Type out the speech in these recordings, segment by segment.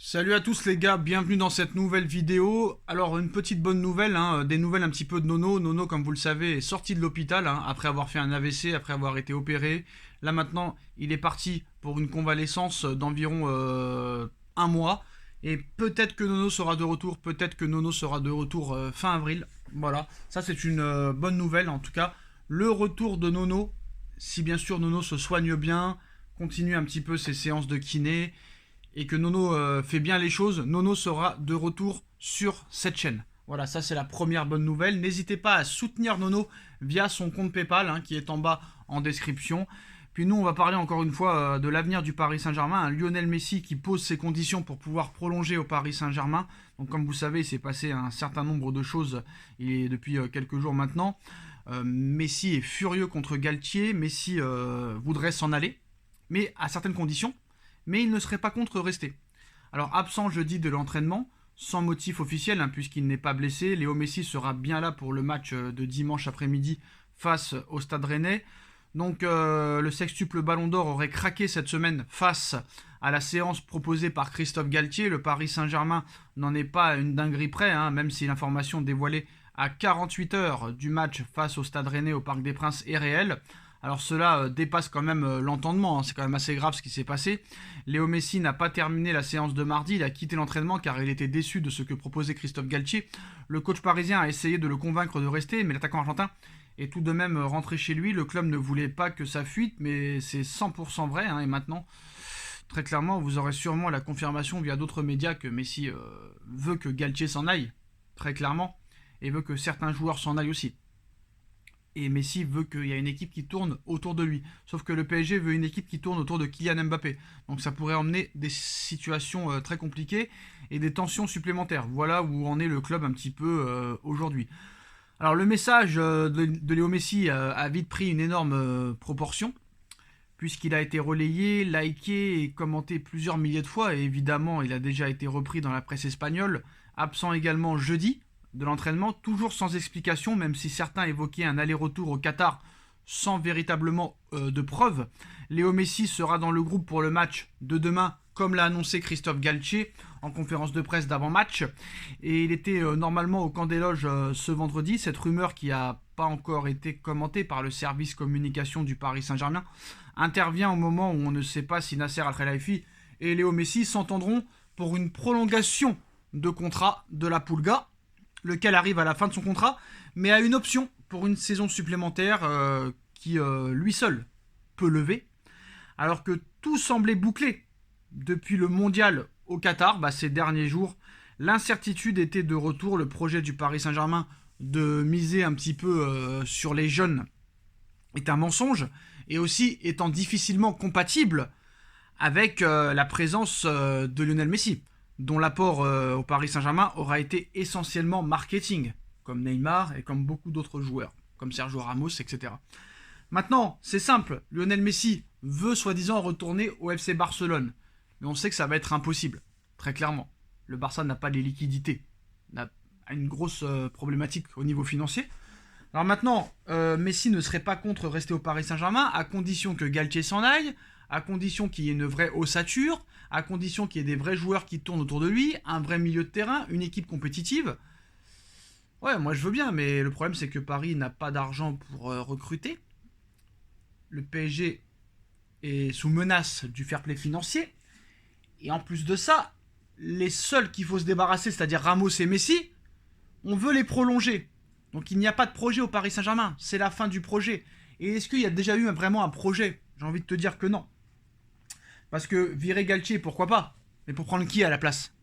Salut à tous les gars, bienvenue dans cette nouvelle vidéo. Alors une petite bonne nouvelle, des nouvelles un petit peu de Nono. Nono, comme vous le savez, est sorti de l'hôpital après avoir fait un AVC, après avoir été opéré. Là maintenant, il est parti pour une convalescence d'environ un mois. Et peut-être que Nono sera de retour, peut-être que Nono sera de retour fin avril. Voilà, ça c'est une bonne nouvelle en tout cas. Le retour de Nono, si bien sûr Nono se soigne bien, continue un petit peu ses séances de kiné et que Nono fait bien les choses, Nono sera de retour sur cette chaîne. Voilà, ça c'est la première bonne nouvelle. N'hésitez pas à soutenir Nono via son compte PayPal qui est en bas en description. Puis nous, on va parler encore une fois de l'avenir du Paris Saint-Germain. Lionel Messi qui pose ses conditions pour pouvoir prolonger au Paris Saint-Germain. Donc comme vous savez, il s'est passé un certain nombre de choses depuis quelques jours maintenant. Messi est furieux contre Galtier. Messi voudrait s'en aller, mais à certaines conditions. Mais il ne serait pas contre rester. Alors absent jeudi de l'entraînement, sans motif officiel puisqu'il n'est pas blessé, Léo Messi sera bien là pour le match de dimanche après-midi face au Stade Rennais. Donc le sextuple Ballon d'Or aurait craqué cette semaine face à la séance proposée par Christophe Galtier. Le Paris Saint-Germain n'en est pas une dinguerie près, même si l'information dévoilée à 48 heures du match face au Stade Rennais au Parc des Princes est réelle. Alors cela dépasse quand même l'entendement, c'est quand même assez grave ce qui s'est passé. Léo Messi n'a pas terminé la séance de mardi, il a quitté l'entraînement car il était déçu de ce que proposait Christophe Galtier. Le coach parisien a essayé de le convaincre de rester, mais l'attaquant argentin est tout de même rentré chez lui. Le club ne voulait pas que ça fuite, mais c'est 100% vrai. Et maintenant, très clairement, vous aurez sûrement la confirmation via d'autres médias que Messi veut que Galtier s'en aille, très clairement, et veut que certains joueurs s'en aillent aussi. Et Messi veut qu'il y ait une équipe qui tourne autour de lui. Sauf que le PSG veut une équipe qui tourne autour de Kylian Mbappé. Donc ça pourrait emmener des situations très compliquées et des tensions supplémentaires. Voilà où en est le club un petit peu aujourd'hui. Alors le message de Léo Messi a vite pris une énorme proportion, puisqu'il a été relayé, liké et commenté plusieurs milliers de fois. Et évidemment, il a déjà été repris dans la presse espagnole. Absent également jeudi de l'entraînement, toujours sans explication, même si certains évoquaient un aller-retour au Qatar sans véritablement de preuves. Léo Messi sera dans le groupe pour le match de demain, comme l'a annoncé Christophe Galtier en conférence de presse d'avant-match. Et il était normalement au camp des loges ce vendredi. Cette rumeur qui n'a pas encore été commentée par le service communication du Paris Saint-Germain intervient au moment où on ne sait pas si Nasser Al-Khelaifi et Léo Messi s'entendront pour une prolongation de contrat de la Pulga, lequel arrive à la fin de son contrat, mais a une option pour une saison supplémentaire qui lui seul peut lever. Alors que tout semblait bouclé depuis le mondial au Qatar, ces derniers jours, l'incertitude était de retour. Le projet du Paris Saint-Germain de miser un petit peu sur les jeunes est un mensonge, et aussi étant difficilement compatible avec la présence de Lionel Messi, dont l'apport au Paris Saint-Germain aura été essentiellement marketing, comme Neymar et comme beaucoup d'autres joueurs, comme Sergio Ramos, etc. Maintenant, c'est simple, Lionel Messi veut soi-disant retourner au FC Barcelone, mais on sait que ça va être impossible, très clairement. Le Barça n'a pas les liquidités, a une grosse problématique au niveau financier. Alors maintenant, Messi ne serait pas contre rester au Paris Saint-Germain, à condition que Galtier s'en aille, à condition qu'il y ait une vraie ossature, à condition qu'il y ait des vrais joueurs qui tournent autour de lui, un vrai milieu de terrain, une équipe compétitive. Ouais, moi je veux bien, mais le problème c'est que Paris n'a pas d'argent pour recruter. Le PSG est sous menace du fair play financier. Et en plus de ça, les seuls qu'il faut se débarrasser, c'est-à-dire Ramos et Messi, on veut les prolonger. Donc il n'y a pas de projet au Paris Saint-Germain, c'est la fin du projet. Et est-ce qu'il y a déjà eu vraiment un projet? J'ai envie de te dire que non. Parce que virer Galtier, pourquoi pas? Mais pour prendre qui à la place?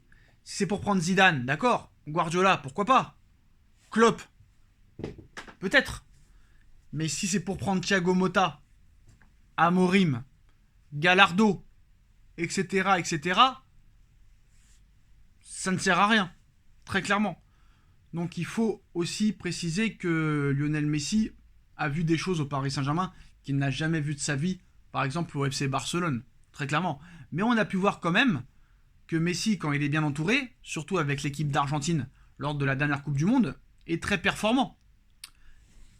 Si c'est pour prendre Zidane, d'accord. Guardiola, pourquoi pas? Klopp, peut-être. Mais si c'est pour prendre Thiago Motta, Amorim, Gallardo, etc., ça ne sert à rien, très clairement. Donc il faut aussi préciser que Lionel Messi a vu des choses au Paris Saint-Germain qu'il n'a jamais vu de sa vie, par exemple au FC Barcelone, très clairement. Mais on a pu voir quand même que Messi, quand il est bien entouré, surtout avec l'équipe d'Argentine lors de la dernière Coupe du Monde, est très performant.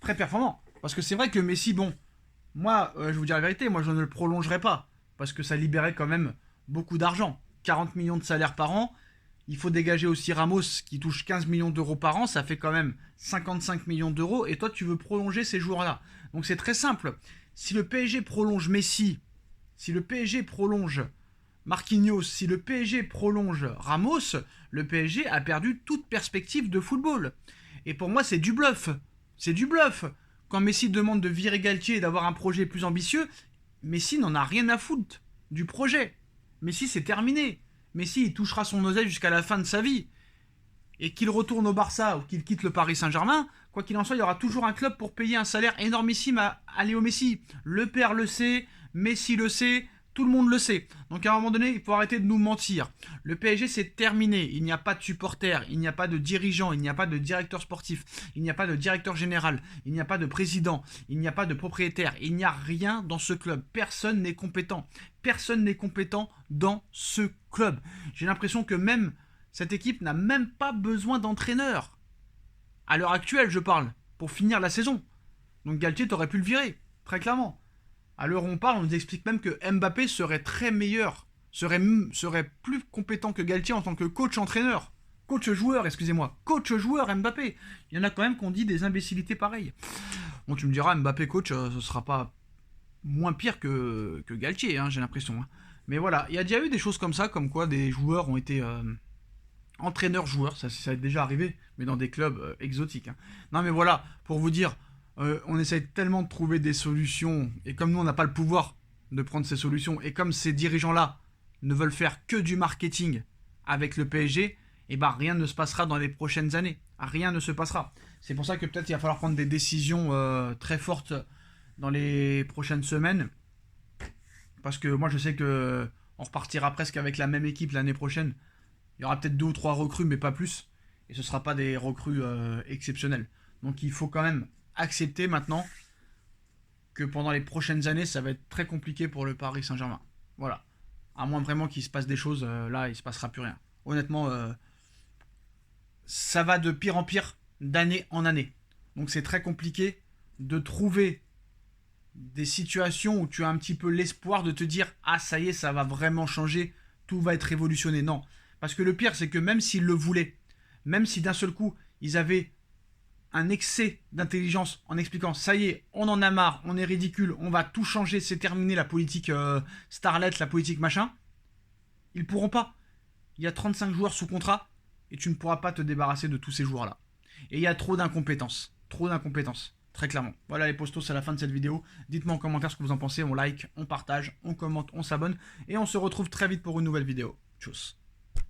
Très performant. Parce que c'est vrai que Messi, moi, je vous dis la vérité, moi je ne le prolongerai pas, parce que ça libérait quand même beaucoup d'argent. 40 millions de salaires par an. Il faut dégager aussi Ramos qui touche 15 millions d'euros par an, ça fait quand même 55 millions d'euros, et toi tu veux prolonger ces joueurs-là. Donc c'est très simple. Si le PSG prolonge Messi, si le PSG prolonge Marquinhos, si le PSG prolonge Ramos, le PSG a perdu toute perspective de football. Et pour moi c'est du bluff. C'est du bluff. Quand Messi demande de virer Galtier et d'avoir un projet plus ambitieux, Messi n'en a rien à foutre du projet. Messi c'est terminé. Messi, il touchera son oseille jusqu'à la fin de sa vie. Et qu'il retourne au Barça ou qu'il quitte le Paris Saint-Germain, quoi qu'il en soit, il y aura toujours un club pour payer un salaire énormissime à Léo Messi. Le père le sait, Messi le sait, tout le monde le sait. Donc à un moment donné, il faut arrêter de nous mentir. Le PSG, c'est terminé. Il n'y a pas de supporters, il n'y a pas de dirigeants, il n'y a pas de directeur sportif, il n'y a pas de directeur général, il n'y a pas de président, il n'y a pas de propriétaire. Il n'y a rien dans ce club. Personne n'est compétent. Personne n'est compétent dans ce club. J'ai l'impression que même cette équipe n'a même pas besoin d'entraîneur. À l'heure actuelle, je parle, pour finir la saison. Donc Galtier, t'aurais pu le virer, très clairement. À l'heure où on parle, on nous explique même que Mbappé serait très meilleur, serait plus compétent que Galtier en tant que coach-entraîneur. Coach-joueur, excusez-moi. Coach-joueur Mbappé. Il y en a quand même qui ont dit des imbécilités pareilles. Bon, tu me diras, Mbappé coach, ce sera pas moins pire que Galtier, hein, j'ai l'impression. Hein. Mais voilà, il y a déjà eu des choses comme ça, comme quoi des joueurs ont été entraîneurs-joueurs, ça est déjà arrivé, mais dans des clubs exotiques. Hein. Non mais voilà, pour vous dire, on essaye tellement de trouver des solutions, et comme nous on n'a pas le pouvoir de prendre ces solutions, et comme ces dirigeants-là ne veulent faire que du marketing avec le PSG, et ben rien ne se passera dans les prochaines années. Rien ne se passera. C'est pour ça que peut-être il va falloir prendre des décisions très fortes dans les prochaines semaines. Parce que moi je sais que on repartira presque avec la même équipe l'année prochaine. Il y aura peut-être 2 ou 3 recrues, mais pas plus. Et ce ne sera pas des recrues exceptionnelles. Donc il faut quand même accepter maintenant que pendant les prochaines années, ça va être très compliqué pour le Paris Saint-Germain. Voilà. À moins vraiment qu'il se passe des choses, là, il ne se passera plus rien. Honnêtement, ça va de pire en pire, d'année en année. Donc c'est très compliqué de trouver des situations où tu as un petit peu l'espoir de te dire « Ah, ça y est, ça va vraiment changer, tout va être révolutionné. » Non. Parce que le pire, c'est que même s'ils le voulaient, même si d'un seul coup, ils avaient un excès d'intelligence en expliquant « Ça y est, on en a marre, on est ridicule, on va tout changer, c'est terminé la politique starlet, la politique machin », ils pourront pas. Il y a 35 joueurs sous contrat et tu ne pourras pas te débarrasser de tous ces joueurs-là. Et il y a trop d'incompétence. Trop d'incompétence. Très clairement. Voilà les postos, c'est la fin de cette vidéo. Dites-moi en commentaire ce que vous en pensez. On like, on partage, on commente, on s'abonne. Et on se retrouve très vite pour une nouvelle vidéo. Tchuss.